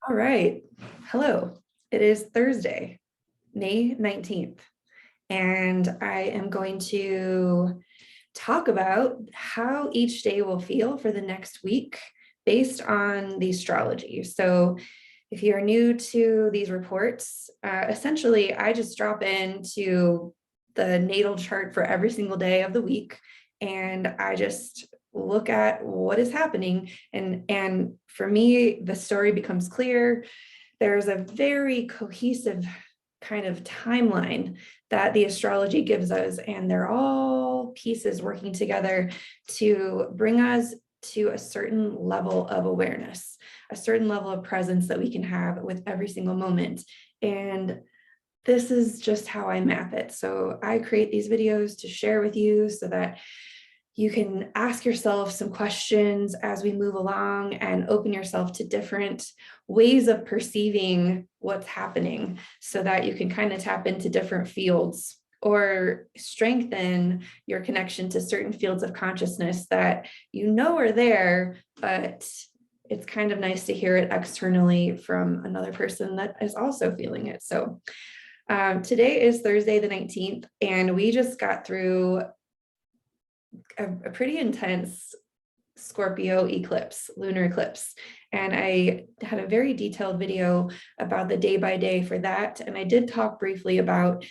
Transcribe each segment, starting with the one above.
All right. Hello. It is Thursday, May 19th, and I am going to talk about how each day will feel for the next week based on the astrology. So, if you're new to these reports, essentially, I just drop into the natal chart for every single day of the week, and I just look at what is happening. And for me, the story becomes clear. There's a very cohesive kind of timeline that the astrology gives us, and they're all pieces working together to bring us to a certain level of awareness, a certain level of presence that we can have with every single moment. And this is just how I map it. So I create these videos to share with you so that you can ask yourself some questions as we move along and open yourself to different ways of perceiving what's happening so that you can kind of tap into different fields or strengthen your connection to certain fields of consciousness that you know are there, but it's kind of nice to hear it externally from another person that is also feeling it. So today is Thursday the 19th, and we just got through a pretty intense Scorpio eclipse, lunar eclipse. And I had a very detailed video about the day by day for that. And I did talk briefly about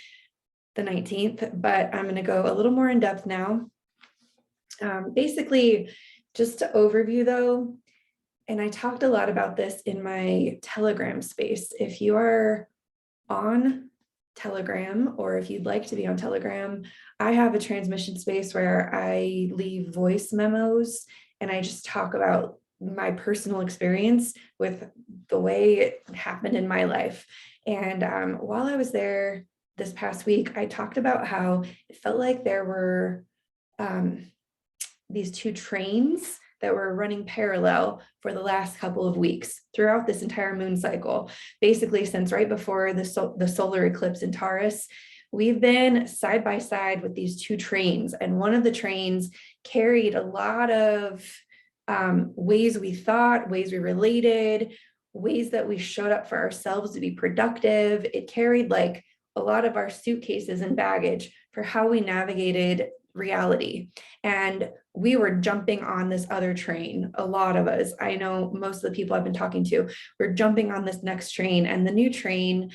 the 19th, but I'm going to go a little more in depth now. Basically, just to overview though, and I talked a lot about this in my Telegram space. If you are on Telegram, or if you'd like to be on Telegram, I have a transmission space where I leave voice memos and I just talk about my personal experience with the way it happened in my life. And while I was there this past week, I talked about how it felt like there were these two trains that were running parallel for the last couple of weeks throughout this entire moon cycle. Basically, since right before the solar eclipse in Taurus, we've been side by side with these two trains. And one of the trains carried a lot of ways we thought, ways we related, ways that we showed up for ourselves to be productive. It carried like a lot of our suitcases and baggage for how we navigated reality. And we were jumping on this other train. A lot of us, I know most of the people I've been talking to, we're jumping on this next train, and the new train,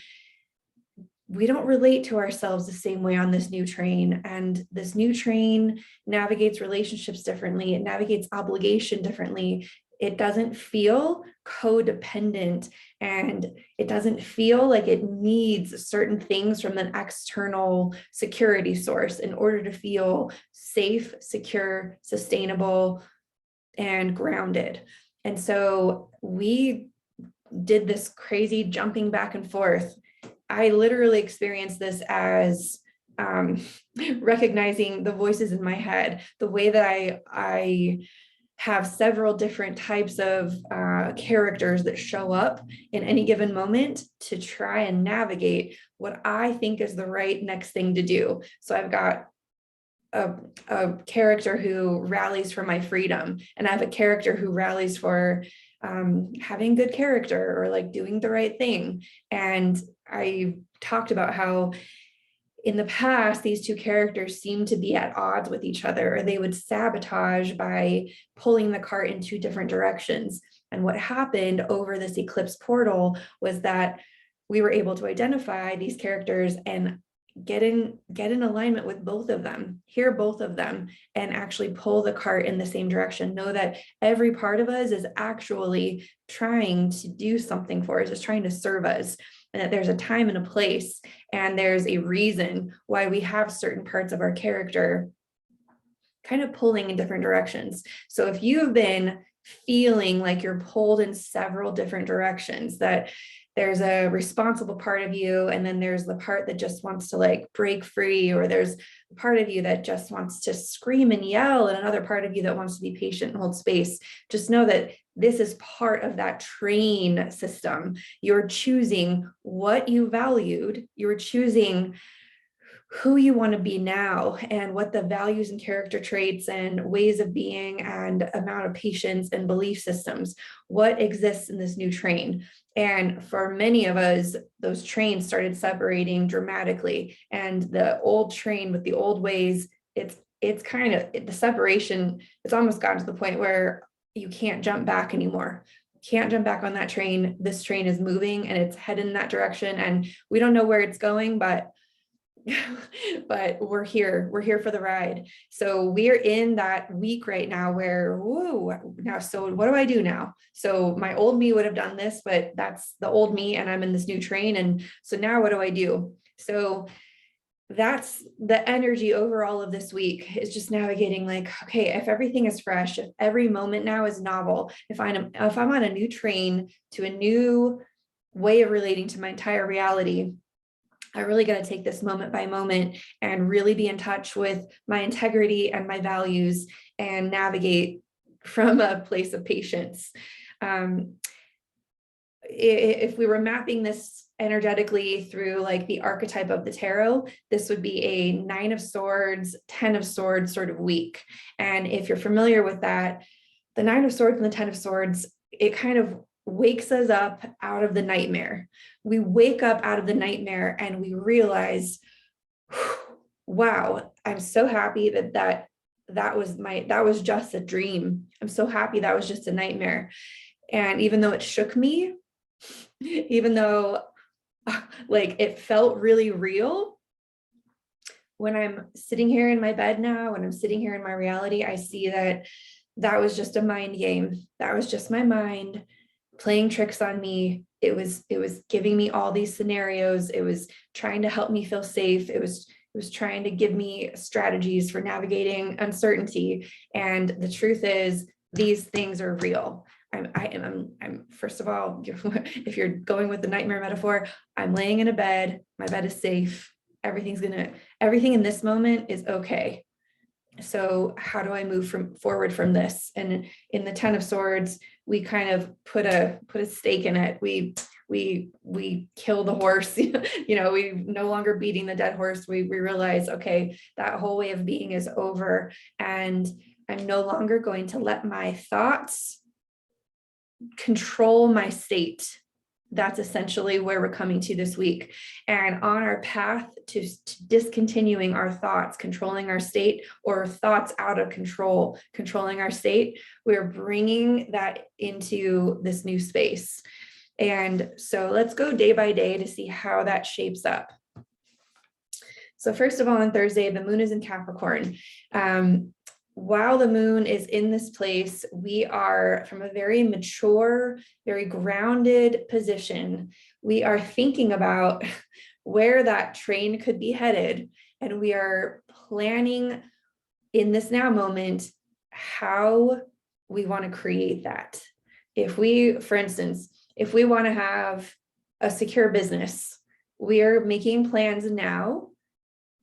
we don't relate to ourselves the same way on this new train. And this new train navigates relationships differently. It navigates obligation differently. It doesn't feel codependent, and it doesn't feel like it needs certain things from an external security source in order to feel safe, secure, sustainable, and grounded. And so we did this crazy jumping back and forth. I literally experienced this as recognizing the voices in my head, the way that I have several different types of characters that show up in any given moment to try and navigate what I think is the right next thing to do. So I've got a character who rallies for my freedom, and I have a character who rallies for having good character or like doing the right thing. And I talked about how in the past, these two characters seemed to be at odds with each other, or they would sabotage by pulling the cart in two different directions. And what happened over this eclipse portal was that we were able to identify these characters and get in alignment with both of them, hear both of them, and actually pull the cart in the same direction. Know that every part of us is actually trying to do something for us, is trying to serve us, and that there's a time and a place, and there's a reason why we have certain parts of our character kind of pulling in different directions. So if you've been feeling like you're pulled in several different directions, that there's a responsible part of you, and then there's the part that just wants to like break free, or there's a part of you that just wants to scream and yell, and another part of you that wants to be patient and hold space, just know that this is part of that train system. You're choosing what you valued, you're choosing who you want to be now and what the values and character traits and ways of being and amount of patience and belief systems, what exists in this new train. And for many of us, those trains started separating dramatically. And the old train with the old ways, it's kind of the separation, it's almost gotten to the point where you can't jump back anymore. Can't jump back on that train. This train is moving and it's headed in that direction. And we don't know where it's going, but we're here for the ride. So we're in that week right now where, whoa, now, so what do I do now? So my old me would have done this, but that's the old me and I'm in this new train. And so now what do I do? So that's the energy overall of this week, is just navigating like, okay, if everything is fresh, if every moment now is novel, if I'm on a new train to a new way of relating to my entire reality, I really got to take this moment by moment and really be in touch with my integrity and my values and navigate from a place of patience. If we were mapping this energetically through like the archetype of the tarot, this would be a 9 of Swords, 10 of Swords sort of week. And if you're familiar with that, the 9 of Swords and the 10 of Swords, it kind of wakes us up out of the nightmare. We wake up out of the nightmare and we realize, wow, I'm so happy that was just a dream. I'm so happy that was just a nightmare. And even though it shook me, even though like it felt really real, when I'm sitting here in my bed now, when I'm sitting here in my reality, I see that was just a mind game. That was just my mind playing tricks on me. It was giving me all these scenarios. It was trying to help me feel safe. It was trying to give me strategies for navigating uncertainty. And the truth is, these things are real. I'm first of all, if you're going with the nightmare metaphor, I'm laying in a bed, my bed is safe. Everything in this moment is okay. So how do I move forward from this? And in the 10 of Swords, we kind of put a stake in it. We kill the horse, we no longer beating the dead horse. We realize, okay, that whole way of being is over. And I'm no longer going to let my thoughts control my state. That's essentially where we're coming to this week. And on our path to discontinuing our thoughts, controlling our state, or thoughts out of control, controlling our state, we're bringing that into this new space. And so let's go day by day to see how that shapes up. So first of all, on Thursday, the moon is in Capricorn. While the moon is in this place, we are from a very mature, very grounded position. We are thinking about where that train could be headed. And we are planning in this now moment how we want to create that. For instance, if we want to have a secure business, we are making plans now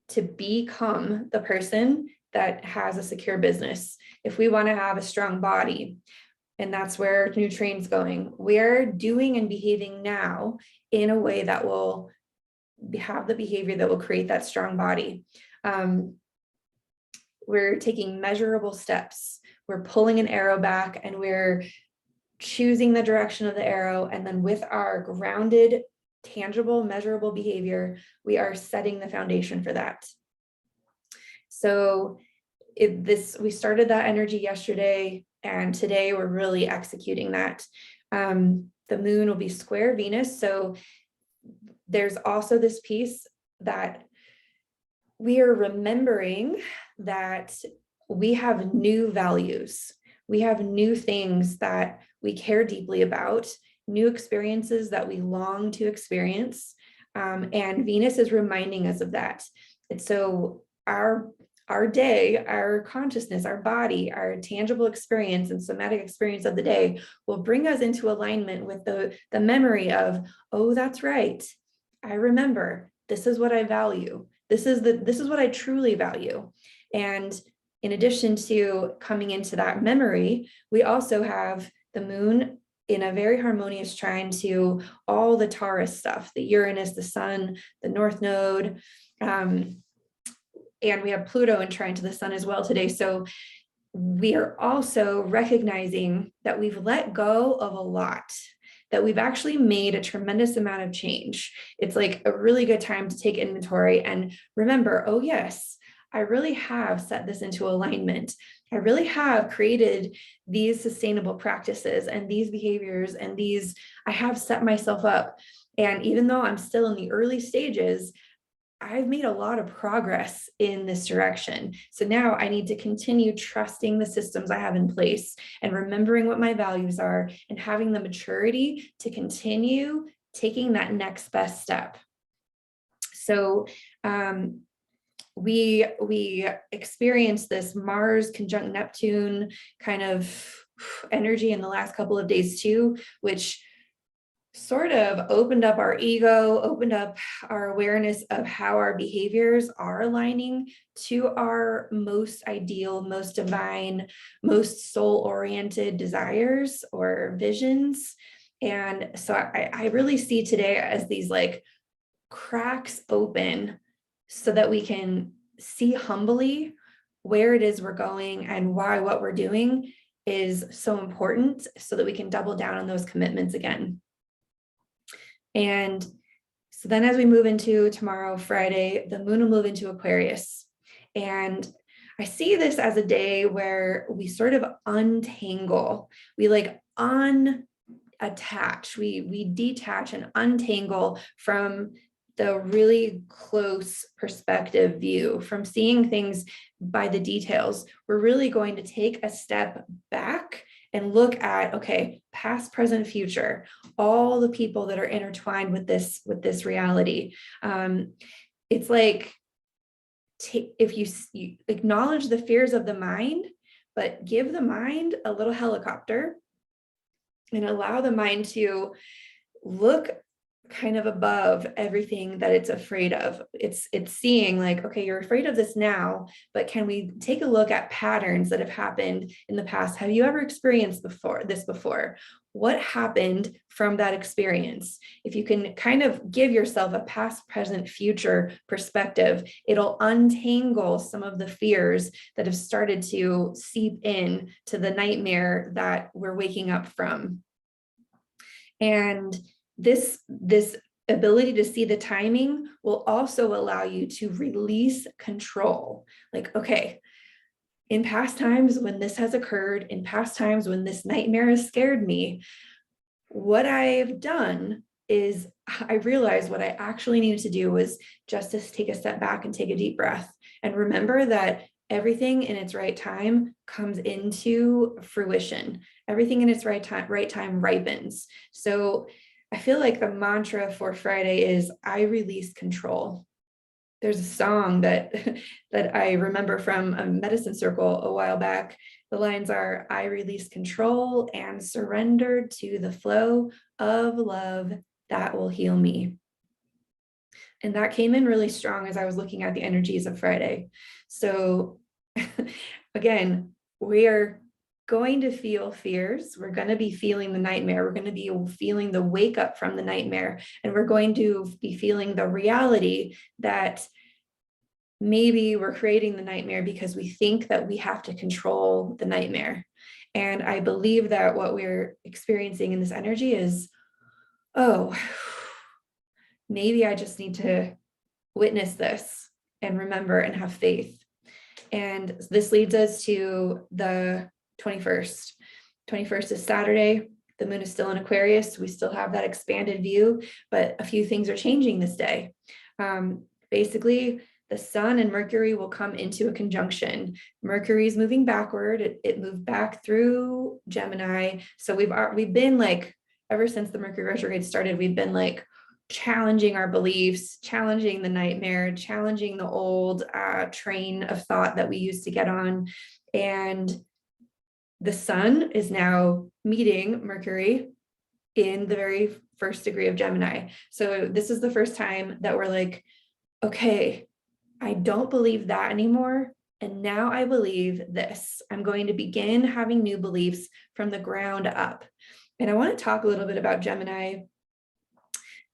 to become the person that has a secure business. If we want to have a strong body, and that's where new train's going, we're doing and behaving now in a way that will have the behavior that will create that strong body. We're taking measurable steps. We're pulling an arrow back and we're choosing the direction of the arrow. And then with our grounded, tangible, measurable behavior, we are setting the foundation for that. So we started that energy yesterday, and today we're really executing that. The moon will be square Venus. So there's also this piece that we are remembering that we have new values. We have new things that we care deeply about, new experiences that we long to experience. And Venus is reminding us of that. And so our day, our consciousness, our body, our tangible experience and somatic experience of the day will bring us into alignment with the memory of, oh, that's right. I remember, this is what I value. This is what I truly value. And in addition to coming into that memory, we also have the moon in a very harmonious trine to all the Taurus stuff, the Uranus, the sun, the North Node, and we have Pluto in trine to the sun as well today. So we are also recognizing that we've let go of a lot, that we've actually made a tremendous amount of change. It's like a really good time to take inventory and remember, oh yes, I really have set this into alignment. I really have created these sustainable practices and these behaviors and these, I have set myself up. And even though I'm still in the early stages, I've made a lot of progress in this direction. So now I need to continue trusting the systems I have in place and remembering what my values are and having the maturity to continue taking that next best step. So we experienced this Mars conjunct Neptune kind of energy in the last couple of days too, which sort of opened up our ego, opened up our awareness of how our behaviors are aligning to our most ideal, most divine, most soul-oriented desires or visions. And so I really see today as these like cracks open so that we can see humbly where it is we're going and why what we're doing is so important so that we can double down on those commitments again. And so then as we move into tomorrow, Friday, the moon will move into Aquarius. And I see this as a day where we sort of untangle, we like unattach, we detach and untangle from the really close perspective view, from seeing things by the details. We're really going to take a step back and look at, okay, past, present, future, all the people that are intertwined with this reality. It's like, if you acknowledge the fears of the mind, but give the mind a little helicopter and allow the mind to look kind of above everything that it's afraid of. It's seeing like, okay, you're afraid of this now, but can we take a look at patterns that have happened in the past? Have you ever experienced this before? What happened from that experience? If you can kind of give yourself a past, present, future perspective, it'll untangle some of the fears that have started to seep in to the nightmare that we're waking up from. And this ability to see the timing will also allow you to release control. Like, okay, in past times when this has occurred, in past times when this nightmare has scared me, what I've done is I realized what I actually needed to do was just to take a step back and take a deep breath and remember that everything in its right time comes into fruition. Everything in its right time ripens. So I feel like the mantra for Friday is I release control. There's a song that I remember from a medicine circle a while back. The lines are, I release control and surrender to the flow of love that will heal me. And that came in really strong as I was looking at the energies of Friday. So again, we are going to feel fears. We're going to be feeling the nightmare. We're going to be feeling the wake up from the nightmare. And we're going to be feeling the reality that maybe we're creating the nightmare because we think that we have to control the nightmare. And I believe that what we're experiencing in this energy is, oh, maybe I just need to witness this and remember and have faith. And this leads us to the 21st. 21st is Saturday. The moon is still in Aquarius. We still have that expanded view, but a few things are changing this day. Basically, the sun and Mercury will come into a conjunction. Mercury is moving backward. It moved back through Gemini. So we've been like, ever since the Mercury retrograde started, we've been like challenging our beliefs, challenging the nightmare, challenging the old train of thought that we used to get on. And the sun is now meeting Mercury in the very first degree of Gemini. So this is the first time that we're like, okay, I don't believe that anymore. And now I believe this. I'm going to begin having new beliefs from the ground up. And I want to talk a little bit about Gemini.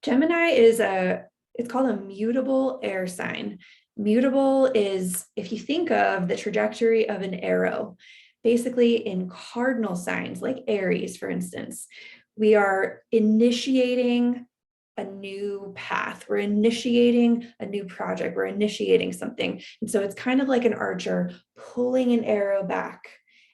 Gemini is it's called a mutable air sign. Mutable is, if you think of the trajectory of an arrow, basically in cardinal signs like Aries, for instance, we are initiating a new path. We're initiating a new project. We're initiating something. And so it's kind of like an archer pulling an arrow back.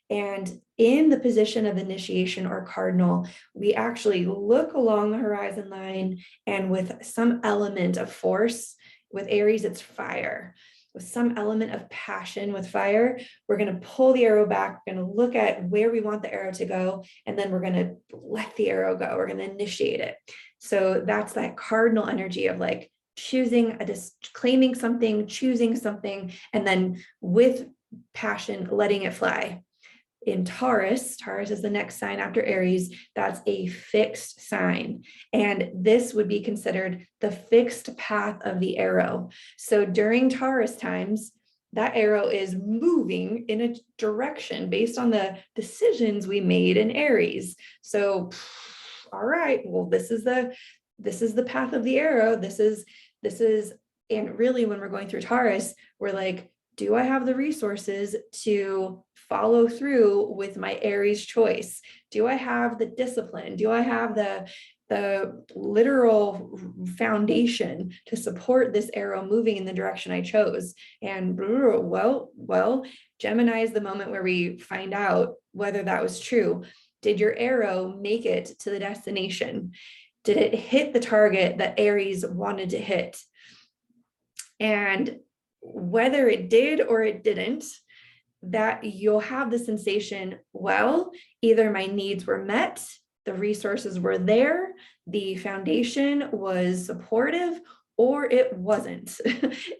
And in the position of initiation or cardinal, we actually look along the horizon line, and with some element of force, with Aries, it's fire. With some element of passion with fire, we're going to pull the arrow back. We're going to look at where we want the arrow to go, and then we're going to let the arrow go. We're going to initiate it. So that's that cardinal energy of like choosing, claiming something, choosing something, and then with passion, letting it fly. In Taurus is the next sign after Aries. That's a fixed sign. And this would be considered the fixed path of the arrow. So during Taurus times, that arrow is moving in a direction based on the decisions we made in Aries. So, all right, well, this is the path of the arrow. This is, and really when we're going through Taurus, we're like, do I have the resources to follow through with my Aries choice? Do I have the discipline? Do I have the literal foundation to support this arrow moving in the direction I chose? And well, Gemini is the moment where we find out whether that was true. Did your arrow make it to the destination? Did it hit the target that Aries wanted to hit? And whether it did or it didn't, that you'll have the sensation, well, either my needs were met, the resources were there, the foundation was supportive, or it wasn't.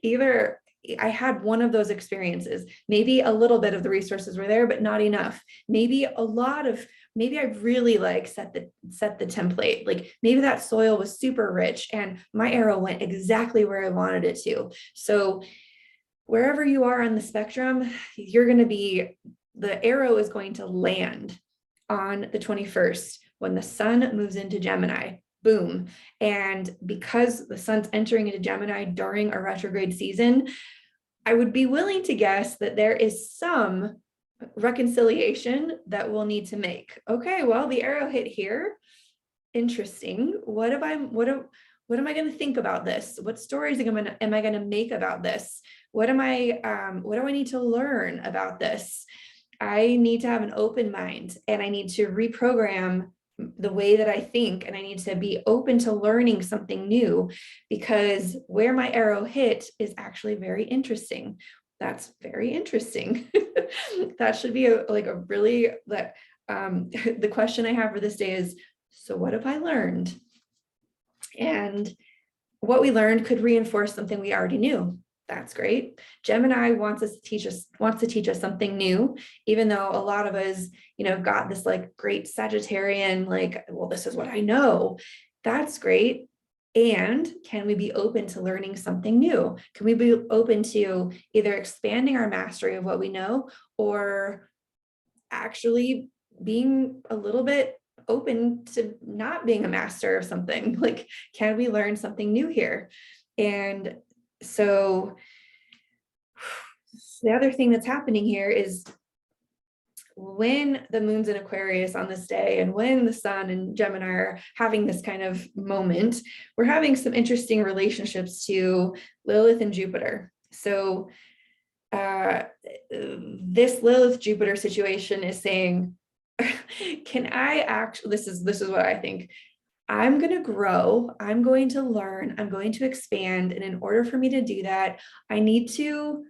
Either I had one of those experiences. Maybe a little bit of the resources were there, but not enough. Maybe maybe I really like set the template. Like maybe that soil was super rich and my arrow went exactly where I wanted it to. So wherever you are on the spectrum, the arrow is going to land on the 21st when the sun moves into Gemini. Boom. And because the sun's entering into Gemini during a retrograde season, I would be willing to guess that there is some reconciliation that we'll need to make. Okay, well, the arrow hit here. Interesting. What am I going to think about this? What stories am I going to make about this? What do I need to learn about this? I need to have an open mind, and I need to reprogram the way that I think, and I need to be open to learning something new, because where my arrow hit is actually very interesting. That's very interesting. That should be the question I have for this day is, so what have I learned? And what we learned could reinforce something we already knew. That's great. Gemini wants to teach us something new, even though a lot of us, got this like great Sagittarian, like, well, this is what I know. That's great. And can we be open to learning something new? Can we be open to either expanding our mastery of what we know, or actually being a little bit open to not being a master of something? Like, can we learn something new here? And so the other thing that's happening here is when the moon's in Aquarius on this day, and when the sun and Gemini are having this kind of moment, we're having some interesting relationships to Lilith and Jupiter. So this Lilith Jupiter situation is saying, can I actually, this is what I think. I'm going to grow, I'm going to learn, I'm going to expand. And in order for me to do that, I need to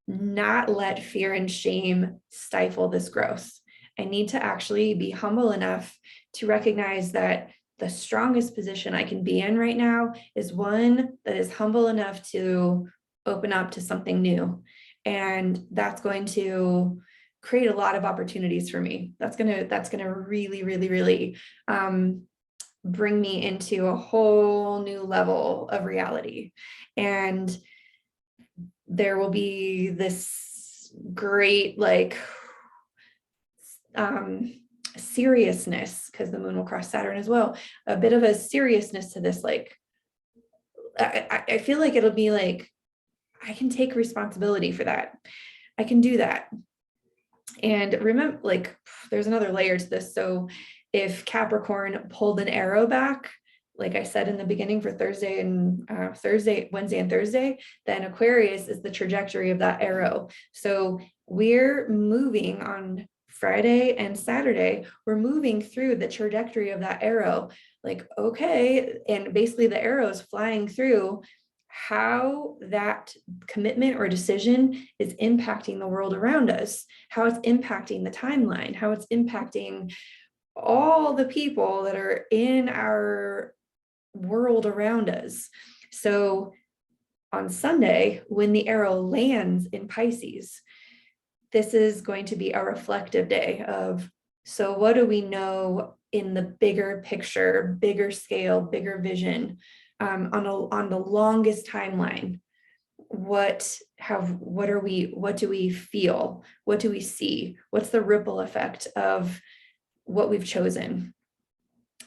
not let fear and shame stifle this growth. I need to actually be humble enough to recognize that the strongest position I can be in right now is one that is humble enough to open up to something new. And that's going to create a lot of opportunities for me. That's going to really, really, really bring me into a whole new level of reality. And there will be this great seriousness, because the moon will cross Saturn as well, a bit of a seriousness to this. Like, I feel like it'll be like, I can take responsibility for that. I can do that. And remember, like, there's another layer to this. So if Capricorn pulled an arrow back, like I said in the beginning for Thursday and Wednesday and Thursday, then Aquarius is the trajectory of that arrow. So we're moving on Friday and Saturday, we're moving through the trajectory of that arrow. Like, okay, and basically the arrow is flying through how that commitment or decision is impacting the world around us, how it's impacting the timeline, how it's impacting all the people that are in our world around us. So on Sunday, when the arrow lands in Pisces, this is going to be a reflective day of, so what do we know in the bigger picture, bigger scale, bigger vision, on the longest timeline? What do we feel? What do we see? What's the ripple effect of what we've chosen?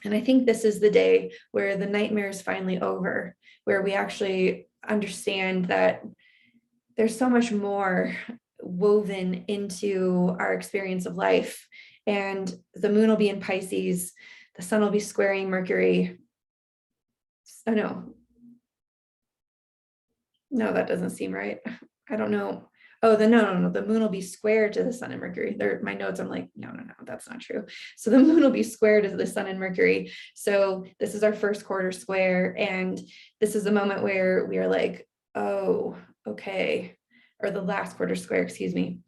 And I think this is the day where the nightmare is finally over, where we actually understand that there's so much more woven into our experience of life. And the moon will be in Pisces, the sun will be squaring Mercury. Oh, no, that doesn't seem right. I don't know. Oh, no, the moon will be square to the sun and Mercury. There, my notes, I'm like, no, that's not true. So the moon will be square to the sun and Mercury. So this is our first quarter square. And this is the moment where we are like, oh, okay. Or the last quarter square, excuse me.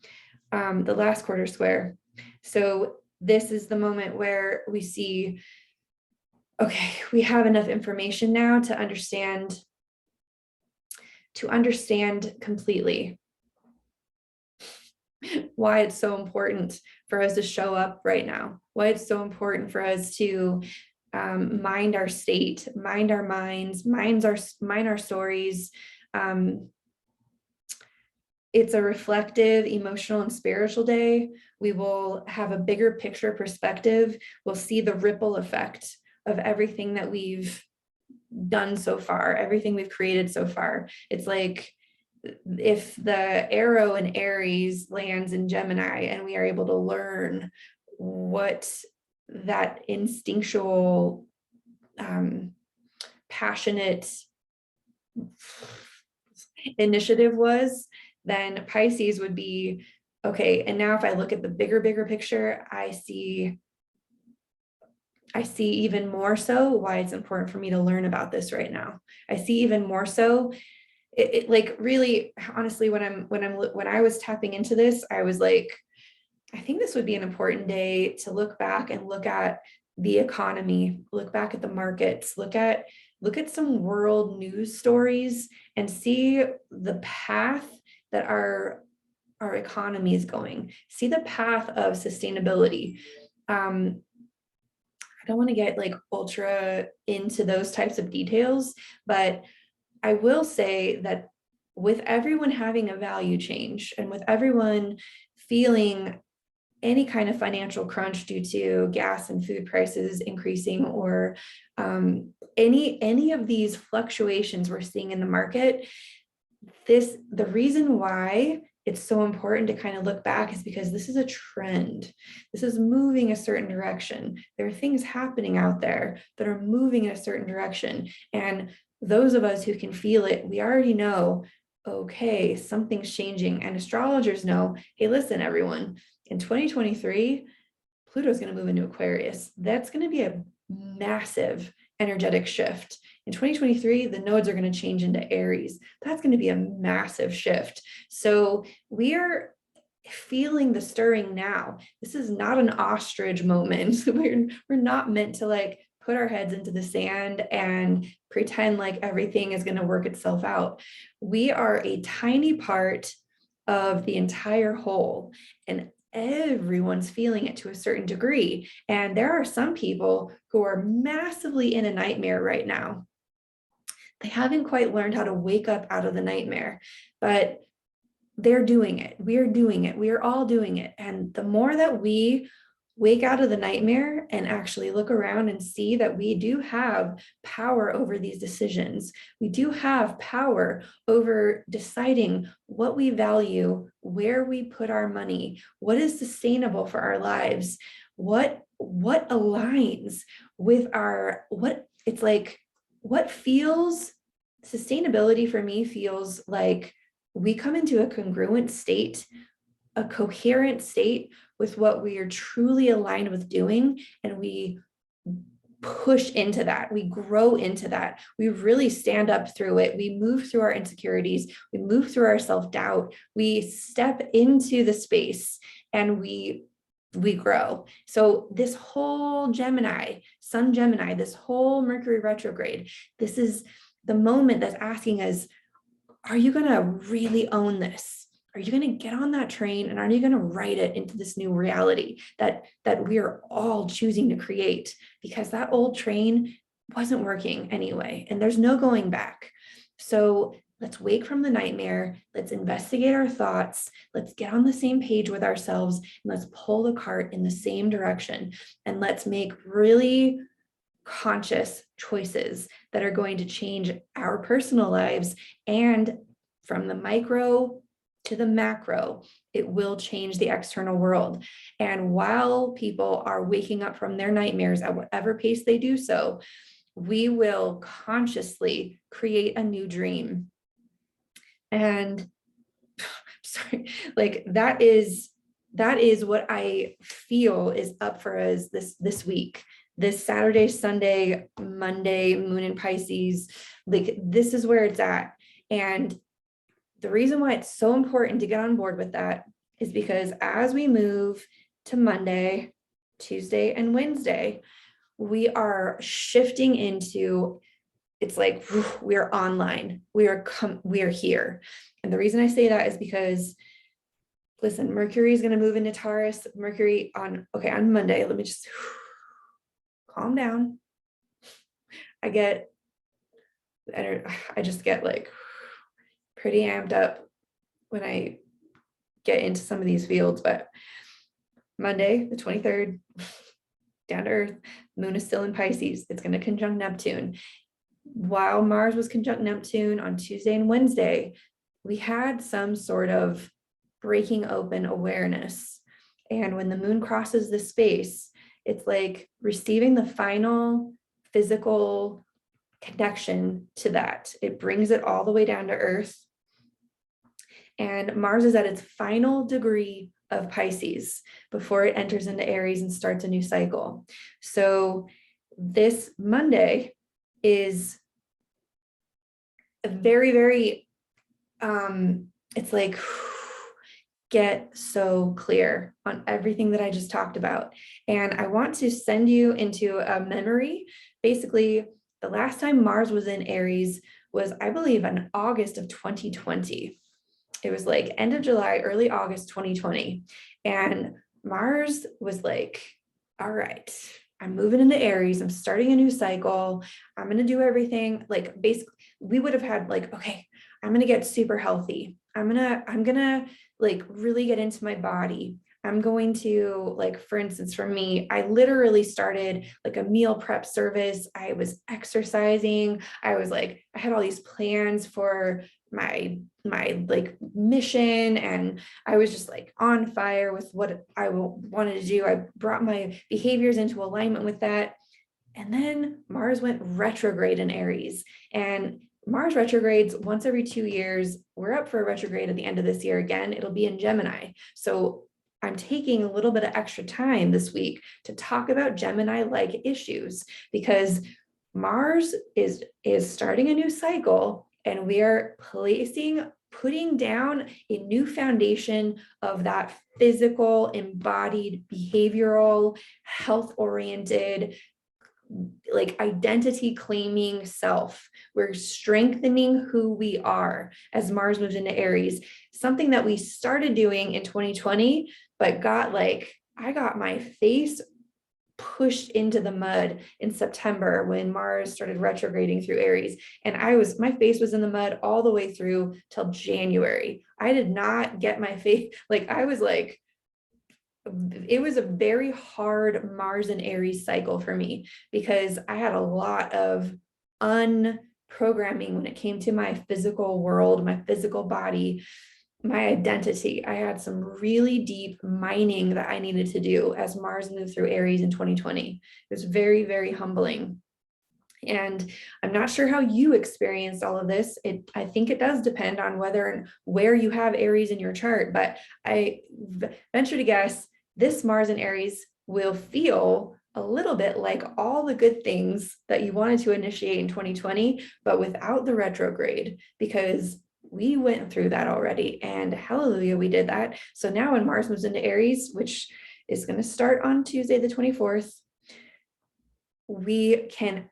The last quarter square. So this is the moment where we see, okay, we have enough information now to understand completely why it's so important for us to show up right now, why it's so important for us to mind our state, mind our minds, mind our stories. It's a reflective, emotional, and spiritual day. We will have a bigger picture perspective. We'll see the ripple effect of everything that we've done so far, everything we've created so far. It's like if the arrow in Aries lands in Gemini and we are able to learn what that instinctual, passionate initiative was, then Pisces would be, okay, and now if I look at the bigger picture, I see even more so why it's important for me to learn about this right now. I see even more so it like really honestly when I was tapping into this, I was like, I think this would be an important day to look back and look at the economy, look back at the markets, look at some world news stories and see the path that our economy is going, see the path of sustainability. I don't want to get like ultra into those types of details, but I will say that with everyone having a value change and with everyone feeling any kind of financial crunch due to gas and food prices increasing or any of these fluctuations we're seeing in the market, the reason why it's so important to kind of look back is because this is a trend. This is moving a certain direction. There are things happening out there that are moving in a certain direction. And those of us who can feel it, we already know, okay, something's changing. And astrologers know, hey, listen, everyone, in 2023, Pluto's going to move into Aquarius. That's going to be a massive energetic shift. In 2023, the nodes are going to change into Aries. That's going to be a massive shift. So we are feeling the stirring now. This is not an ostrich moment. We're not meant to like put our heads into the sand and pretend like everything is going to work itself out. We are a tiny part of the entire whole, and everyone's feeling it to a certain degree. And there are some people who are massively in a nightmare right now. They haven't quite learned how to wake up out of the nightmare, but they're doing it. We're doing it. We are all doing it. And the more that we wake out of the nightmare and actually look around and see that we do have power over these decisions. We do have power over deciding what we value, where we put our money, what is sustainable for our lives, what aligns with what feels sustainability for me feels like we come into a congruent state, a coherent state with what we are truly aligned with doing, and we push into that, we grow into that, we really stand up through it, we move through our insecurities, we move through our self-doubt, we step into the space, and we grow. So this whole Sun Gemini, this whole Mercury retrograde, this is the moment that's asking us, are you going to really own this? Are you going to get on that train, and are you going to write it into this new reality that we are all choosing to create? Because that old train wasn't working anyway, and there's no going back. So let's wake from the nightmare. Let's investigate our thoughts. Let's get on the same page with ourselves, and let's pull the cart in the same direction. And let's make really conscious choices that are going to change our personal lives, and from the micro to the macro, it will change the external world. And while people are waking up from their nightmares at whatever pace they do so, we will consciously create a new dream. And sorry, like that is what I feel is up for us this week. This Saturday, Sunday, Monday, Moon in Pisces, like this is where it's at. And the reason why it's so important to get on board with that is because as we move to Monday, Tuesday, and Wednesday, we are shifting into, it's like we're online, we are here. And the reason I say that is because, listen, Mercury is going to move into Taurus. Mercury on Monday. Let me just calm down. I just get like pretty amped up when I get into some of these fields. But Monday, the 23rd, down to earth, moon is still in Pisces. It's going to conjunct Neptune. While Mars was conjunct Neptune on Tuesday and Wednesday, we had some sort of breaking open awareness. And when the moon crosses the space, it's like receiving the final physical connection to that. It brings it all the way down to earth. And Mars is at its final degree of Pisces before it enters into Aries and starts a new cycle. So this Monday is a very, very, it's like, get so clear on everything that I just talked about. And I want to send you into a memory. Basically, the last time Mars was in Aries was, I believe, in August of 2020. It was like end of July, early August 2020. And Mars was like, all right, I'm moving into Aries. I'm starting a new cycle. I'm going to do everything. Like basically, we would have had like, okay, I'm going to get super healthy. I'm going to like really get into my body. I'm going to, like, for instance, for me, I literally started like a meal prep service. I was exercising. I had all these plans for my like mission, and I was just like on fire with what I wanted to do. I brought my behaviors into alignment with that. And then Mars went retrograde in Aries, and Mars retrogrades once every 2 years. We're up for a retrograde at the end of this year again. It'll be in Gemini. So I'm taking a little bit of extra time this week to talk about Gemini-like issues, because Mars is starting a new cycle, and we are putting down a new foundation of that physical, embodied, behavioral, health-oriented, like identity claiming self. We're strengthening who we are as Mars moves into Aries, something that we started doing in 2020, but I got my face pushed into the mud in September when Mars started retrograding through Aries. And my face was in the mud all the way through till January. I did not get my face, like I was like, it was a very hard Mars and Aries cycle for me, because I had a lot of unprogramming when it came to my physical world, my physical body, my identity. I had some really deep mining that I needed to do as Mars moved through Aries in 2020. It was very, very humbling. And I'm not sure how you experienced all of this. I think it does depend on whether and where you have Aries in your chart, but I venture to guess this Mars in Aries will feel a little bit like all the good things that you wanted to initiate in 2020, but without the retrograde, because we went through that already, and hallelujah, we did that. So now when Mars moves into Aries, which is going to start on Tuesday, the 24th, we'll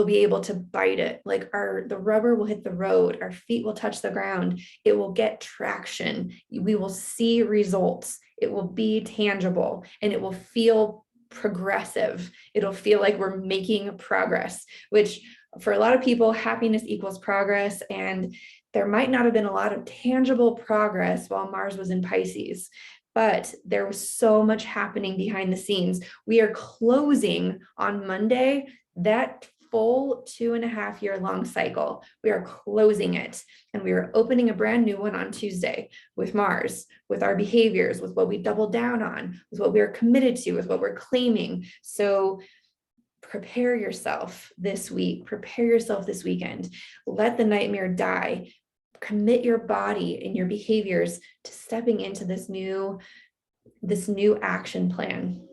be able to bite it. Like the rubber will hit the road, our feet will touch the ground, it will get traction, we will see results, it will be tangible, and it will feel progressive. It'll feel like we're making progress, which for a lot of people, happiness equals progress. And there might not have been a lot of tangible progress while Mars was in Pisces, but there was so much happening behind the scenes. We are closing on Monday that full 2.5 year long cycle. We are closing it, and we are opening a brand new one on Tuesday with Mars, with our behaviors, with what we doubled down on, with what we are committed to, with what we're claiming. So prepare yourself this week, prepare yourself this weekend. Let the nightmare die. Commit your body and your behaviors to stepping into this new action plan,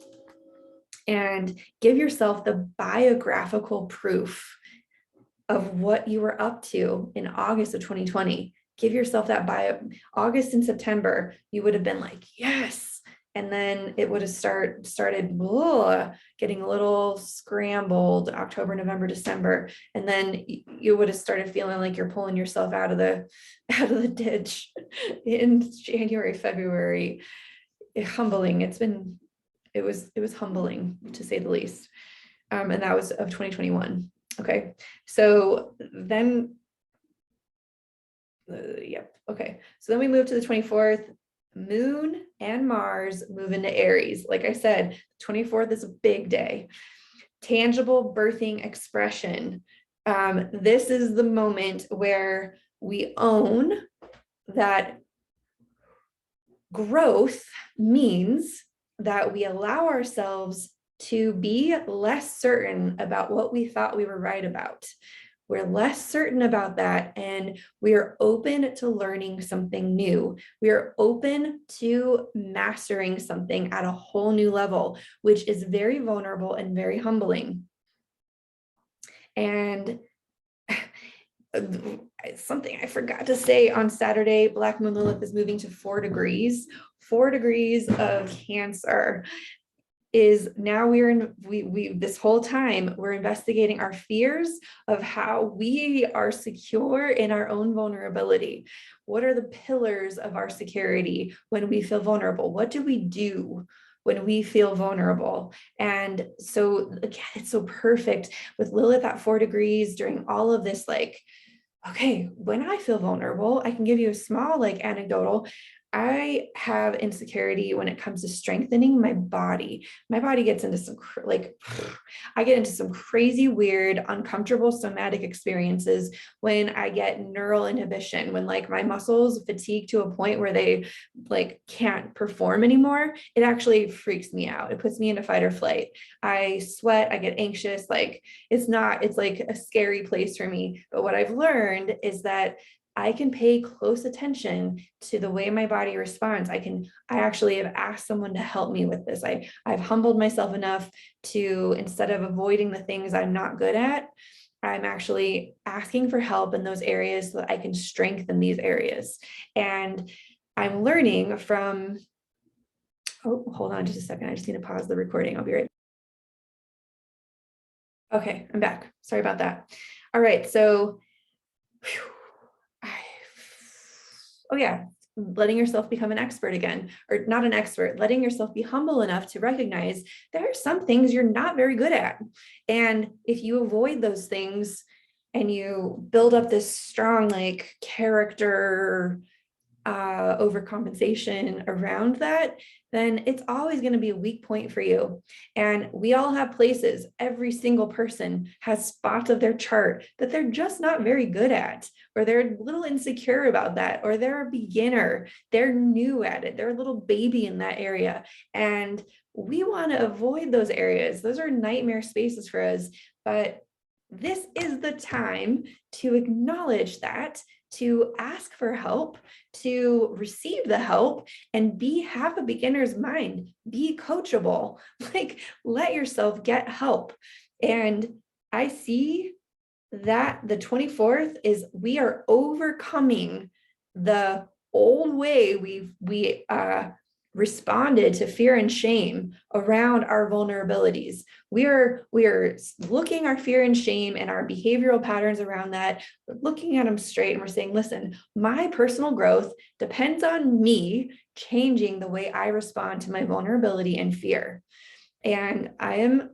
and give yourself the biographical proof of what you were up to in August of 2020. Give yourself that August and September, you would have been like, yes. And then it would have started getting a little scrambled October, November, December. And then you would have started feeling like you're pulling yourself out of the ditch in January, February. Humbling. It was humbling, to say the least. And that was of 2021. Okay. So then, yep. Okay. So then we move to the 24th. Moon and Mars move into Aries. Like I said, 24th is a big day. Tangible birthing expression. This is the moment where we own that growth means that we allow ourselves to be less certain about what we thought we were right about. We're less certain about that, and we are open to learning something new. We are open to mastering something at a whole new level, which is very vulnerable and very humbling. And something I forgot to say on Saturday, Black Moon Lilith is moving to 4 degrees. 4 degrees of Cancer is now we this whole time we're investigating our fears of how we are secure in our own vulnerability. What are the pillars of our security when we feel vulnerable? What do we do when we feel vulnerable? And so again, it's so perfect with Lilith at 4 degrees during all of this, like, okay, when I feel vulnerable, I can give you a small anecdotal. I have insecurity when it comes to strengthening my body. My body gets into some I get into some crazy, weird, uncomfortable somatic experiences when I get neural inhibition, when my muscles fatigue to a point where they can't perform anymore. It actually freaks me out. It puts me into fight or flight. I sweat, I get anxious. It's like a scary place for me. But what I've learned is that I can pay close attention to the way my body responds. I actually have asked someone to help me with this. I've humbled myself enough to, instead of avoiding the things I'm not good at, I'm actually asking for help in those areas so that I can strengthen these areas. And I'm learning from, oh, hold on just a second. I just need to pause the recording. I'll be right back. Okay, I'm back. Sorry about that. All right, so oh yeah, letting yourself become an expert again, or not an expert, letting yourself be humble enough to recognize there are some things you're not very good at. And if you avoid those things and you build up this strong character overcompensation around that, then it's always going to be a weak point for you. And we all have places, every single person has spots of their chart that they're just not very good at, or they're a little insecure about that, or they're a beginner, they're new at it, they're a little baby in that area. And we want to avoid those areas. Those are nightmare spaces for us. But this is the time to acknowledge that, to ask for help, to receive the help, and have a beginner's mind, be coachable, like let yourself get help. And I see that the 24th is, we are overcoming the old way we responded to fear and shame around our vulnerabilities. We are looking our fear and shame and our behavioral patterns around that, looking at them straight, and we're saying, listen, my personal growth depends on me changing the way I respond to my vulnerability and fear. And I'm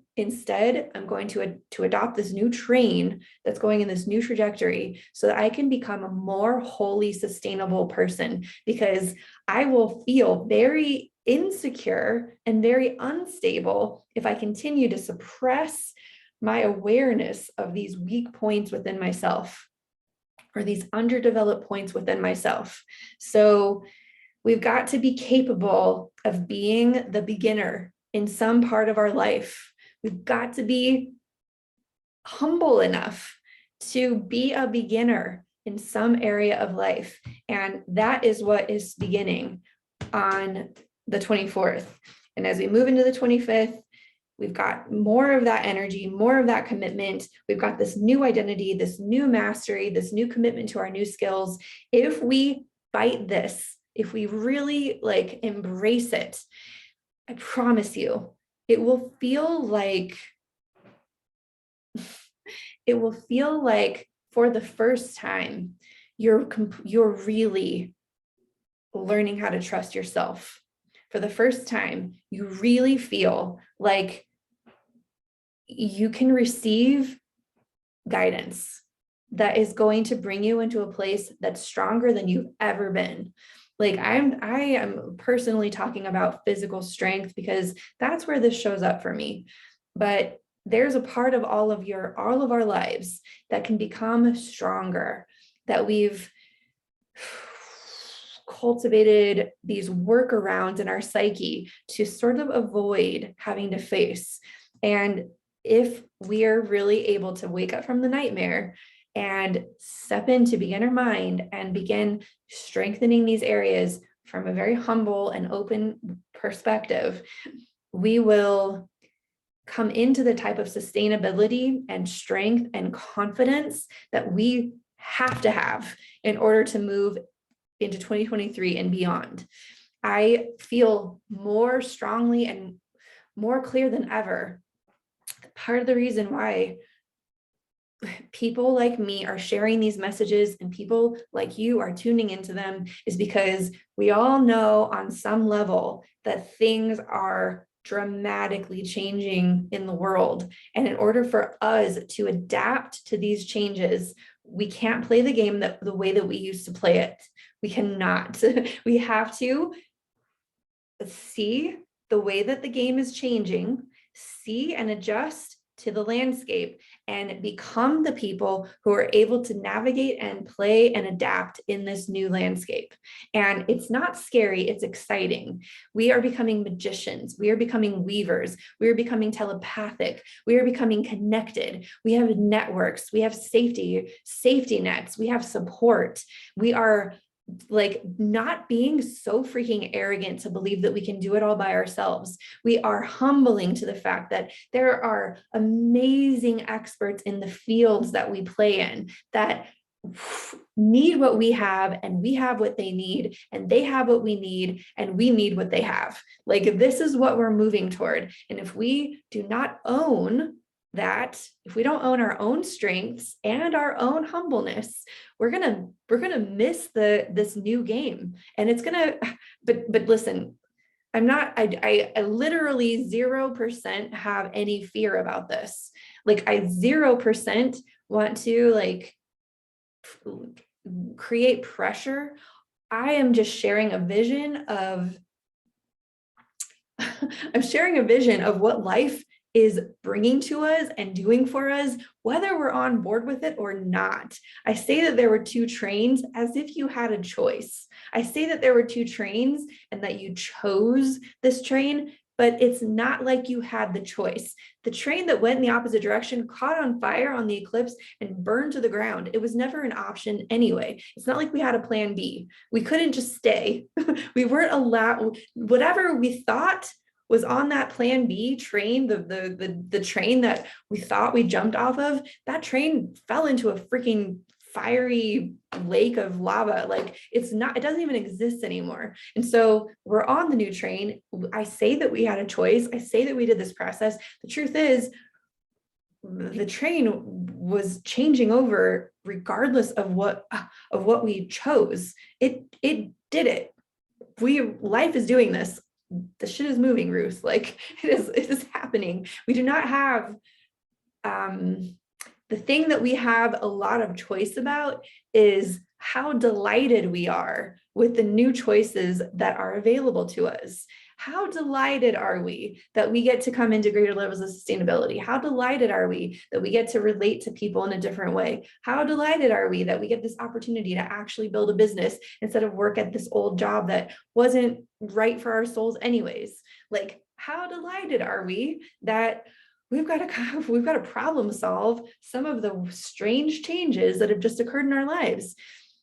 going to adopt this new train that's going in this new trajectory so that I can become a more wholly sustainable person, because I will feel very insecure and very unstable if I continue to suppress my awareness of these weak points within myself, or these underdeveloped points within myself. So we've got to be capable of being the beginner in some part of our life. We've got to be humble enough to be a beginner in some area of life. And that is what is beginning on the 24th. And as we move into the 25th, we've got more of that energy, more of that commitment. We've got this new identity, this new mastery, this new commitment to our new skills. If we bite this, if we really embrace it, I promise you, it will feel like for the first time, you're really learning how to trust yourself. For the first time, you really feel like you can receive guidance that is going to bring you into a place that's stronger than you've ever been. I am personally talking about physical strength, because that's where this shows up for me. But there's a part of all of our lives that can become stronger, that we've cultivated these workarounds in our psyche to sort of avoid having to face. And if we are really able to wake up from the nightmare and step into beginner mind and begin strengthening these areas from a very humble and open perspective, we will come into the type of sustainability and strength and confidence that we have to have in order to move into 2023 and beyond. I feel more strongly and more clear than ever. Part of the reason why people like me are sharing these messages and people like you are tuning into them is because we all know on some level that things are dramatically changing in the world. And in order for us to adapt to these changes, we can't play the game the way that we used to play it. We cannot. We have to see the way that the game is changing, see and adjust to the landscape, and become the people who are able to navigate and play and adapt in this new landscape. And it's not scary, it's exciting. We are becoming magicians. We are becoming weavers. We are becoming telepathic. We are becoming connected. We have networks. We have safety nets. We have support. We are not being so freaking arrogant to believe that we can do it all by ourselves. We are humbling to the fact that there are amazing experts in the fields that we play in that need what we have, and we have what they need, and they have what we need, and we need what they have. This is what we're moving toward. And if we do not own that, if we don't own our own strengths and our own humbleness, we're gonna miss this new game. And it's gonna, but listen, I literally 0% have any fear about this. I 0% want to create pressure I am just sharing a vision of I'm sharing a vision of what life is bringing to us and doing for us, whether we're on board with it or not. I say that there were two trains as if you had a choice. I say that there were two trains and that you chose this train, but it's not like you had the choice. The train that went in the opposite direction caught on fire on the eclipse and burned to the ground. It was never an option anyway. It's not like we had a plan B. We couldn't just stay. We weren't allowed, whatever we thought was on that plan B train, the train that we thought we jumped off of, that train fell into a freaking fiery lake of lava. Like it doesn't even exist anymore. And so we're on the new train. I say that we had a choice. I say that we did this process. The truth is, the train was changing over regardless of what we chose. It did it. Life is doing this. The shit is moving, Ruth. Like it is happening. We do not have the thing that we have a lot of choice about is how delighted we are with the new choices that are available to us. How delighted are we that we get to come into greater levels of sustainability? How delighted are we that we get to relate to people in a different way? How delighted are we that we get this opportunity to actually build a business instead of work at this old job that wasn't right for our souls anyways? Like, how delighted are we that we've got to problem solve some of the strange changes that have just occurred in our lives?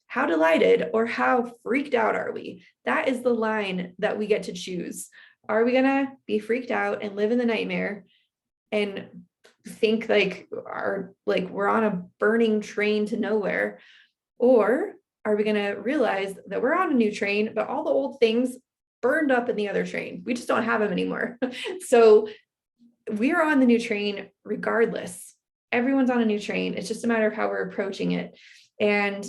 How delighted or how freaked out are we? That is the line that we get to choose. Are we gonna be freaked out and live in the nightmare and think like we're on a burning train to nowhere? Or are we gonna realize that we're on a new train, but all the old things burned up in the other train? We just don't have them anymore. So we're on the new train regardless. Everyone's on a new train. It's just a matter of how we're approaching it. And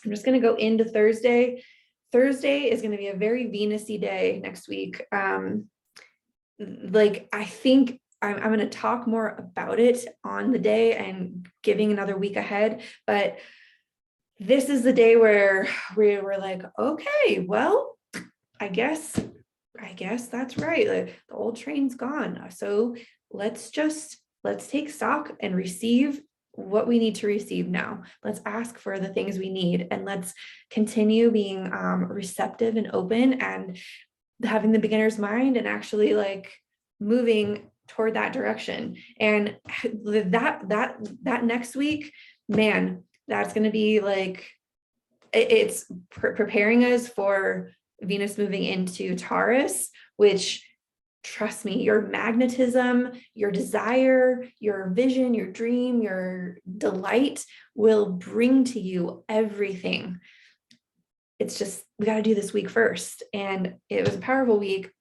I'm just going to go into Thursday. Thursday is going to be a very Venus-y day next week. I think I'm going to talk more about it on the day and giving another week ahead. But this is the day where we were like, okay, well, I guess that's right. Like, the old train's gone. So let's take stock and receive what we need to receive now. Let's ask for the things we need, and let's continue being receptive and open and having the beginner's mind and actually like moving toward that direction. And that next week, man, that's going to be like, it's preparing us for Venus moving into Taurus, which, trust me, your magnetism, your desire, your vision, your dream, your delight will bring to you everything. It's just, we got to do this week first. And it was a powerful week.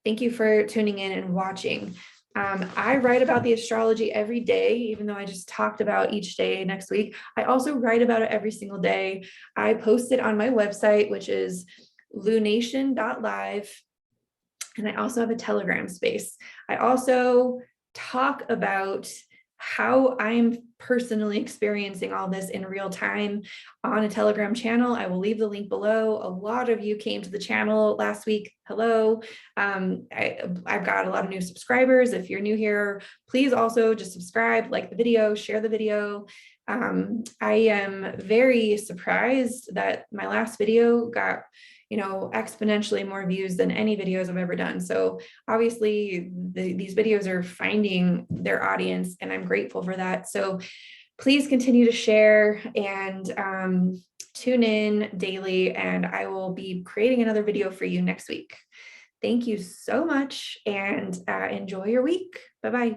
Thank you for tuning in and watching. I write about the astrology every day, even though I just talked about each day next week. I also write about it every single day. I post it on my website, which is lunation.live. And I also have a Telegram space. I also talk about how I'm personally experiencing all this in real time on a Telegram channel. I will leave the link below. A lot of you came to the channel last week. Hello. I've got a lot of new subscribers. If you're new here, please also just subscribe, like the video, share the video. I am very surprised that my last video got exponentially more views than any videos I've ever done. So obviously these videos are finding their audience, and I'm grateful for that. So please continue to share and tune in daily, and I will be creating another video for you next week. Thank you so much, and enjoy your week. Bye-bye.